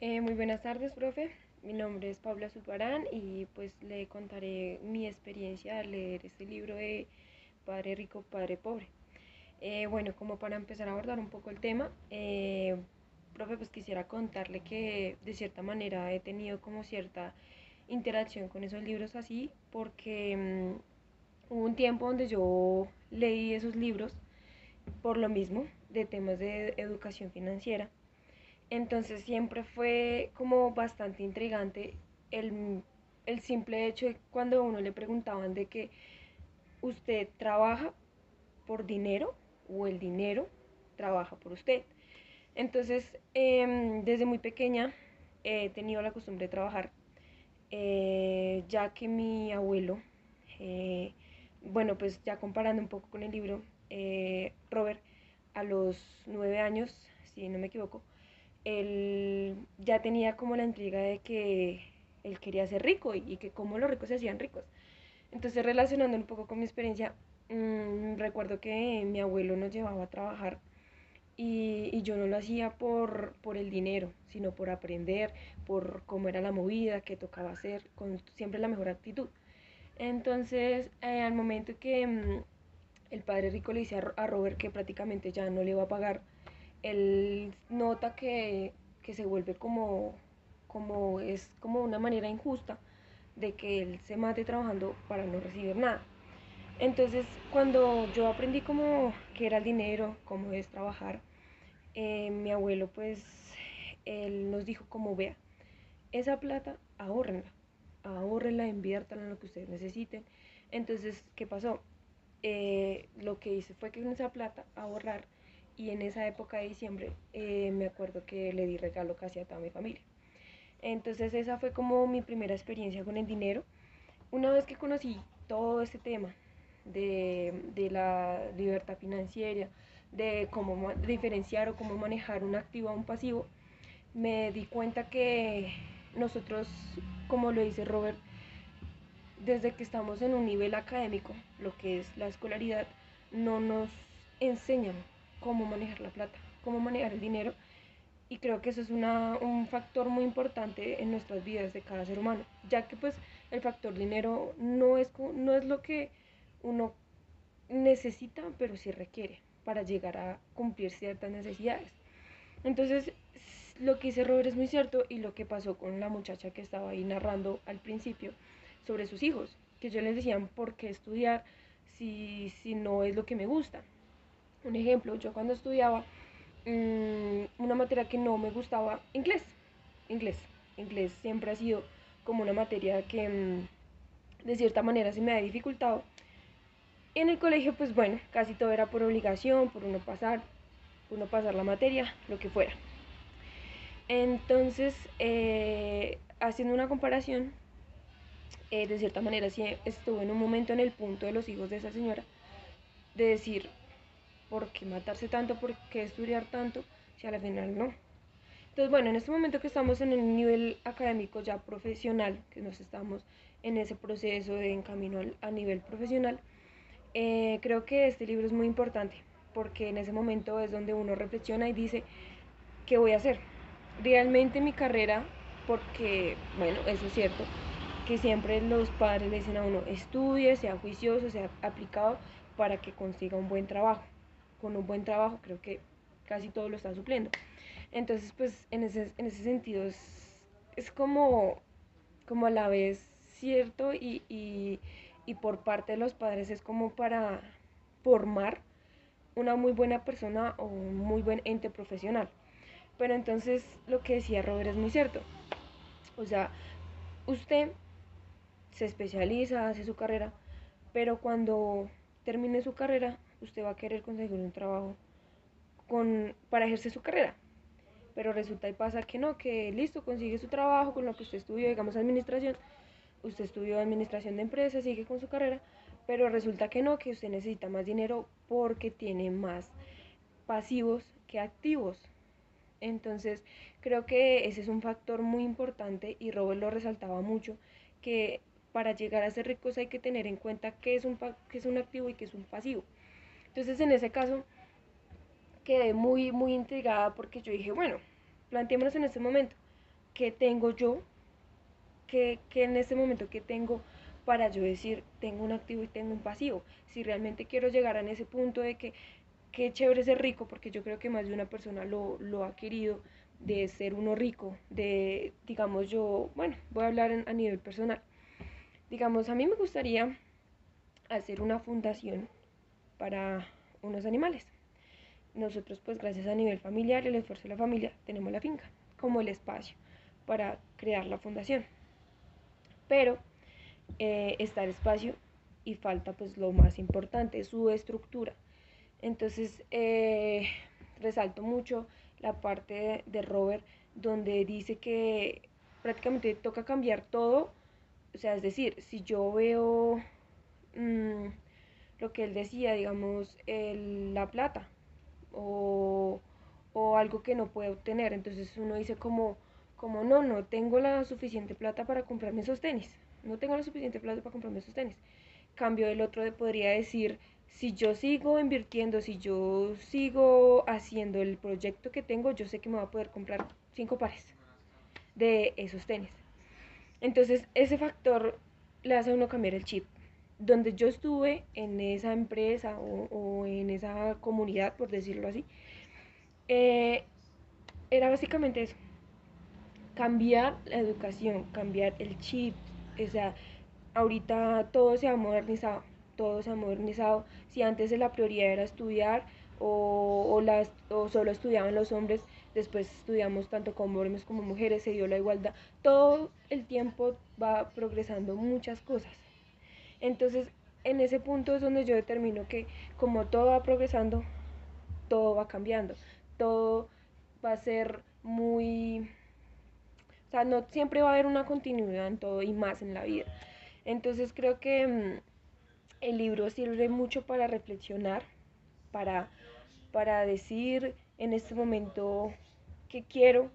Muy buenas tardes, profe. Mi nombre es Paula Zuparán y pues le contaré mi experiencia al leer este libro de Padre Rico, Padre Pobre. Bueno, como para empezar a abordar un poco el tema, profe, pues quisiera contarle que de cierta manera he tenido como cierta interacción con esos libros así, porque hubo un tiempo donde yo leí esos libros por lo mismo, de temas de educación financiera. Entonces siempre fue como bastante intrigante el, el simple hecho de cuando a uno le preguntaban de que usted trabaja por dinero o el dinero trabaja por usted. Entonces, desde muy pequeña he tenido la costumbre de trabajar, ya que mi abuelo, eh, bueno, pues ya comparando un poco con el libro, Robert, a los 9 años, si no me equivoco, él ya tenía como la intriga de que él quería ser rico y que cómo los ricos se hacían ricos. Entonces, relacionando un poco con mi experiencia, recuerdo que mi abuelo nos llevaba a trabajar y yo no lo hacía por el dinero, sino por aprender, por cómo era la movida, qué tocaba hacer, con siempre la mejor actitud. Entonces, al momento que el padre rico le dice a Robert que prácticamente ya no le iba a pagar, él nota que se vuelve es como una manera injusta de que él se mate trabajando para no recibir nada. Entonces, cuando yo aprendí cómo que era el dinero, cómo es trabajar, mi abuelo pues él nos dijo como vea, esa plata ahórrenla, ahórrenla, inviértanla en lo que ustedes necesiten. Entonces, ¿qué pasó? Lo que hice fue que con esa plata ahorrar y en esa época de diciembre me acuerdo que le di regalo casi a toda mi familia. Entonces esa fue como mi primera experiencia con el dinero. Una vez que conocí todo este tema de la libertad financiera, de cómo diferenciar o cómo manejar un activo a un pasivo, me di cuenta que nosotros, como lo dice Robert, desde que estamos en un nivel académico, lo que es la escolaridad, no nos enseñan cómo manejar la plata, cómo manejar el dinero. Y creo que eso es un factor muy importante en nuestras vidas de cada ser humano, ya que pues el factor dinero no es lo que uno necesita, pero sí requiere para llegar a cumplir ciertas necesidades. Entonces, lo que dice Robert es muy cierto y lo que pasó con la muchacha que estaba ahí narrando al principio sobre sus hijos, que yo les decían por qué estudiar si no es lo que me gusta. Un ejemplo, yo cuando estudiaba una materia que no me gustaba, inglés, inglés siempre ha sido como una materia que de cierta manera se me ha dificultado. En el colegio, pues bueno, casi todo era por obligación, por uno pasar la materia, lo que fuera. Entonces, haciendo una comparación, de cierta manera sí estuve en un momento en el punto de los hijos de esa señora, de decir, ¿por qué matarse tanto? ¿Por qué estudiar tanto? Si a la final no. Entonces, bueno, en este momento que estamos en el nivel académico ya profesional, que nos estamos en ese proceso de en camino a nivel profesional, creo que este libro es muy importante, porque en ese momento es donde uno reflexiona y dice, ¿qué voy a hacer? Realmente mi carrera, porque, bueno, eso es cierto, que siempre los padres le dicen a uno, estudie, sea juicioso, sea aplicado para que consiga un buen trabajo. Con un buen trabajo creo que casi todo lo está supliendo. Entonces, pues en ese sentido es como a la vez cierto y por parte de los padres es como para formar una muy buena persona o un muy buen ente profesional. Pero entonces lo que decía Robert es muy cierto. O sea, usted se especializa, hace su carrera, pero cuando termine su carrera, usted va a querer conseguir un trabajo para ejercer su carrera. Pero resulta y pasa que no, que listo, consigue su trabajo con lo que usted estudió, digamos administración, usted estudió administración de empresas, sigue con su carrera, pero resulta que no, que usted necesita más dinero porque tiene más pasivos que activos. Entonces, creo que ese es un factor muy importante y Robert lo resaltaba mucho, que para llegar a ser ricos hay que tener en cuenta qué es un activo y qué es un pasivo. Entonces, en ese caso, quedé muy intrigada porque yo dije, bueno, planteémonos en este momento. qué tengo yo, qué en este momento que tengo para yo decir, tengo un activo y tengo un pasivo. Si realmente quiero llegar a ese punto de que qué chévere ser rico, porque yo creo que más de una persona lo ha querido, de ser uno rico, de, digamos yo, bueno, voy a hablar a nivel personal. Digamos, a mí me gustaría hacer una fundación para unos animales. Nosotros, pues gracias a nivel familiar, el esfuerzo de la familia, tenemos la finca como el espacio para crear la fundación. Pero está el espacio y falta pues lo más importante, su estructura. Entonces, resalto mucho la parte de Robert, donde dice que prácticamente toca cambiar todo. O sea, es decir, si yo veo mmm, lo que él decía, digamos, la plata o, o algo que no puede obtener, entonces uno dice como no, no tengo la suficiente plata para comprarme esos tenis, no tengo la suficiente plata para comprarme esos tenis. Cambio el otro podría decir, si yo sigo invirtiendo, si yo sigo haciendo el proyecto que tengo, yo sé que me va a poder comprar 5 pares de esos tenis. Entonces ese factor le hace a uno cambiar el chip. Donde yo estuve en esa empresa o en esa comunidad, por decirlo así, eh, era básicamente eso, cambiar la educación, cambiar el chip. O sea, ahorita todo se ha modernizado, todo se ha modernizado. Si antes la prioridad era estudiar o solo estudiaban los hombres, después estudiamos tanto como hombres como mujeres, se dio la igualdad. Todo el tiempo va progresando muchas cosas. Entonces, en ese punto es donde yo determino que como todo va progresando, todo va cambiando, todo va a ser muy, o sea, no siempre va a haber una continuidad en todo y más en la vida. Entonces creo que el libro sirve mucho para reflexionar, para, para decir en este momento qué quiero,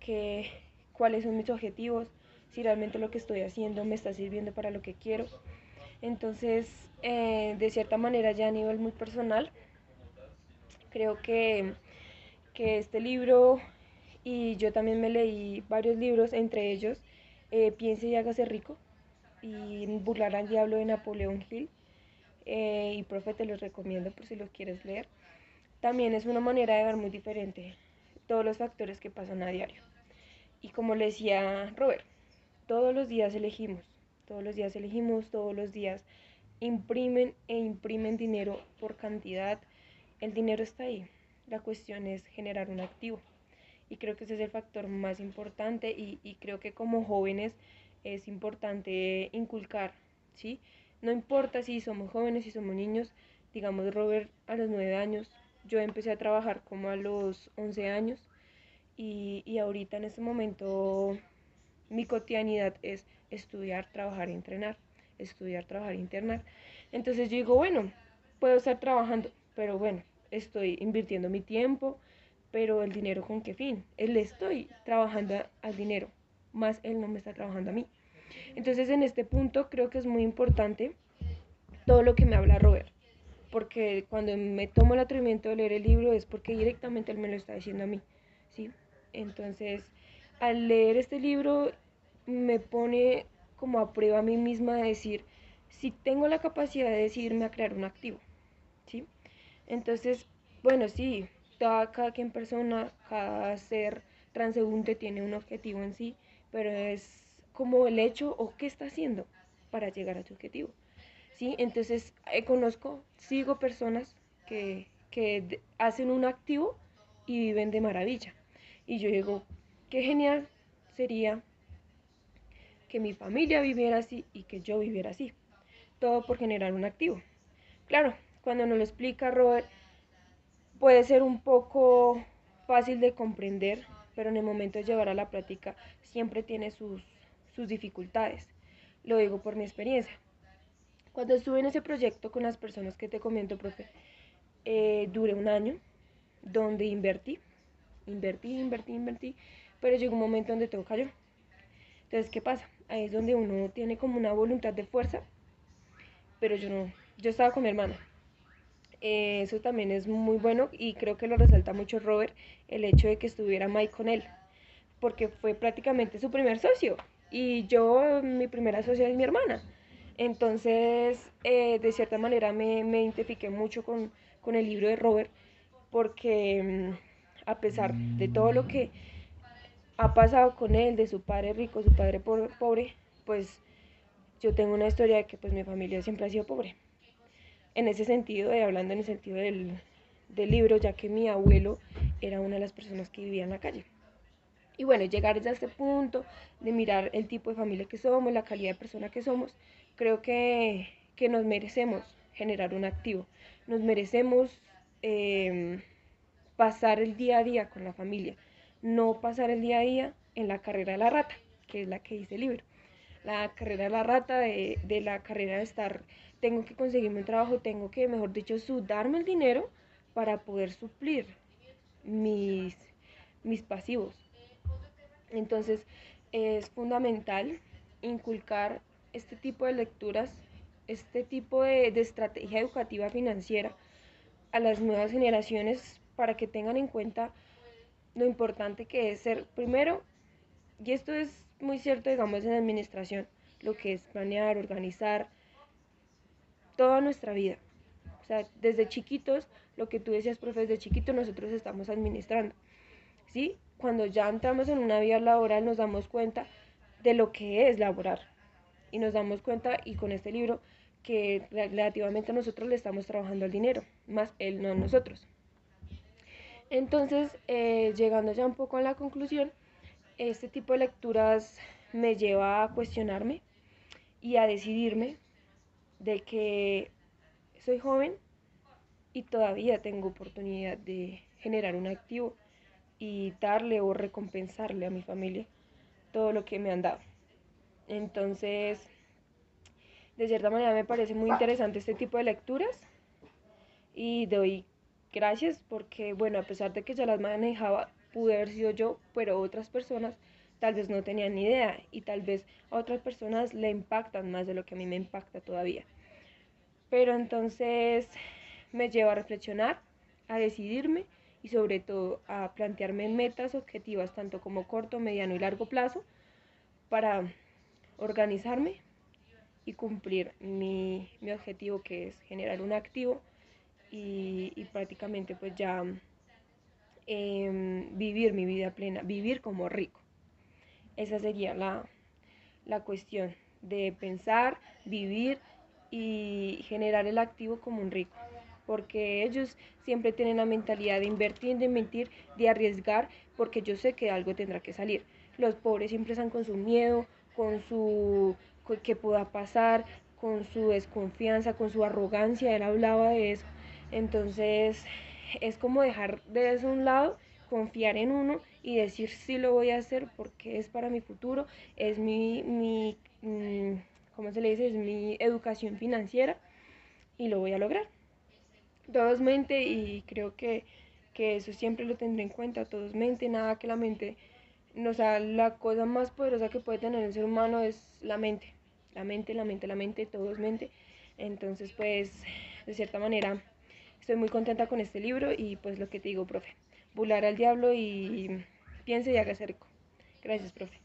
qué, cuáles son mis objetivos, si realmente lo que estoy haciendo me está sirviendo para lo que quiero. Entonces, de cierta manera ya a nivel muy personal, creo que este libro, y yo también me leí varios libros, entre ellos Piense y hágase rico y Burlar al diablo de Napoleón Hill, y profe, te los recomiendo por si los quieres leer. También es una manera de ver muy diferente todos los factores que pasan a diario. Y como le decía Robert, todos los días elegimos, todos los días elegimos, todos los días imprimen e imprimen dinero por cantidad. El dinero está ahí, la cuestión es generar un activo. Y creo que ese es el factor más importante y creo que como jóvenes es importante inculcar, ¿sí? No importa si somos jóvenes, si somos niños, digamos Robert a los 9 años, yo empecé a trabajar como a los 11 años y ahorita en este momento mi cotidianidad es estudiar, trabajar, entrenar, estudiar, trabajar, internar. Entonces yo digo, bueno, puedo estar trabajando, pero bueno, estoy invirtiendo mi tiempo, pero el dinero con qué fin? Él le estoy trabajando al dinero, más él no me está trabajando a mí. Entonces en este punto creo que es muy importante todo lo que me habla Robert, porque cuando me tomo el atrevimiento de leer el libro es porque directamente él me lo está diciendo a mí, ¿sí? Entonces, al leer este libro me pone como a prueba a mí misma de decir si tengo la capacidad de decidirme a crear un activo, ¿sí? Entonces, bueno, sí, cada quien persona, cada ser transeúnte tiene un objetivo en sí, pero es como el hecho o qué está haciendo para llegar a su objetivo. ¿Sí? Entonces, sigo personas que hacen un activo y viven de maravilla. Y yo digo, qué genial sería que mi familia viviera así y que yo viviera así. Todo por generar un activo. Claro, cuando nos lo explica Robert, puede ser un poco fácil de comprender, pero en el momento de llevar a la práctica siempre tiene sus dificultades. Lo digo por mi experiencia. Cuando estuve en ese proyecto con las personas que te comento, profe, duré un año donde invertí, pero llegó un momento donde todo cayó. Entonces, ¿qué pasa? Ahí es donde uno tiene como una voluntad de fuerza, pero yo no, yo estaba con mi hermana. Eso también es muy bueno y creo que lo resalta mucho Robert, el hecho de que estuviera Mike con él. porque fue prácticamente su primer socio y yo, mi primera socia es mi hermana. Entonces, de cierta manera me identifiqué mucho con el libro de Robert porque a pesar de todo lo que ha pasado con él, de su padre rico, su padre pobre, pues yo tengo una historia de que pues mi familia siempre ha sido pobre. En ese sentido, hablando en el sentido del libro, ya que mi abuelo era una de las personas que vivía en la calle. Y bueno, llegar ya a este punto de mirar el tipo de familia que somos, la calidad de persona que somos, creo que nos merecemos generar un activo. Nos merecemos eh, pasar el día a día con la familia, no pasar el día a día en la carrera de la rata, que es la que dice el libro. La carrera de la rata, de la carrera de estar, tengo que conseguirme un trabajo, tengo que, mejor dicho, sudarme el dinero para poder suplir mis, mis pasivos. Entonces es fundamental inculcar este tipo de lecturas, este tipo de estrategia educativa financiera a las nuevas generaciones para que tengan en cuenta lo importante que es ser, primero, y esto es muy cierto, digamos, en la administración, lo que es planear, organizar toda nuestra vida. O sea, desde chiquitos, lo que tú decías, profe, desde chiquitos nosotros estamos administrando, ¿sí? Cuando ya entramos en una vida laboral nos damos cuenta de lo que es laborar. Y nos damos cuenta, y con este libro, que relativamente nosotros le estamos trabajando al dinero, más él no a nosotros. Entonces, llegando ya un poco a la conclusión, este tipo de lecturas me lleva a cuestionarme y a decidirme de que soy joven y todavía tengo oportunidad de generar un activo y darle o recompensarle a mi familia todo lo que me han dado. Entonces, de cierta manera me parece muy interesante este tipo de lecturas y doy gracias porque, bueno, a pesar de que ya las manejaba, pude haber sido yo, pero otras personas tal vez no tenían ni idea y tal vez a otras personas le impactan más de lo que a mí me impacta todavía. Pero entonces me lleva a reflexionar, a decidirme y sobre todo a plantearme metas objetivas tanto como corto, mediano y largo plazo para organizarme y cumplir mi objetivo, que es generar un activo y prácticamente pues ya vivir mi vida plena, vivir como rico. Esa sería la cuestión de pensar, vivir y generar el activo como un rico. Porque ellos siempre tienen la mentalidad de invertir, de mentir, de arriesgar, porque yo sé que algo tendrá que salir. Los pobres siempre están con su miedo, con su que pueda pasar, con su desconfianza, con su arrogancia, él hablaba de eso. Entonces, es como dejar de eso a un lado, confiar en uno y decir sí lo voy a hacer porque es para mi futuro, es ¿cómo se le dice? Es mi educación financiera y lo voy a lograr. Todo es mente y creo que eso siempre lo tendré en cuenta, todo es mente, nada que la mente, o sea, la cosa más poderosa que puede tener el ser humano es la mente, la mente, la mente, la mente, todo es mente. Entonces, pues, de cierta manera, estoy muy contenta con este libro y pues lo que te digo, profe, bular al diablo y piense y hágase rico. Gracias, profe.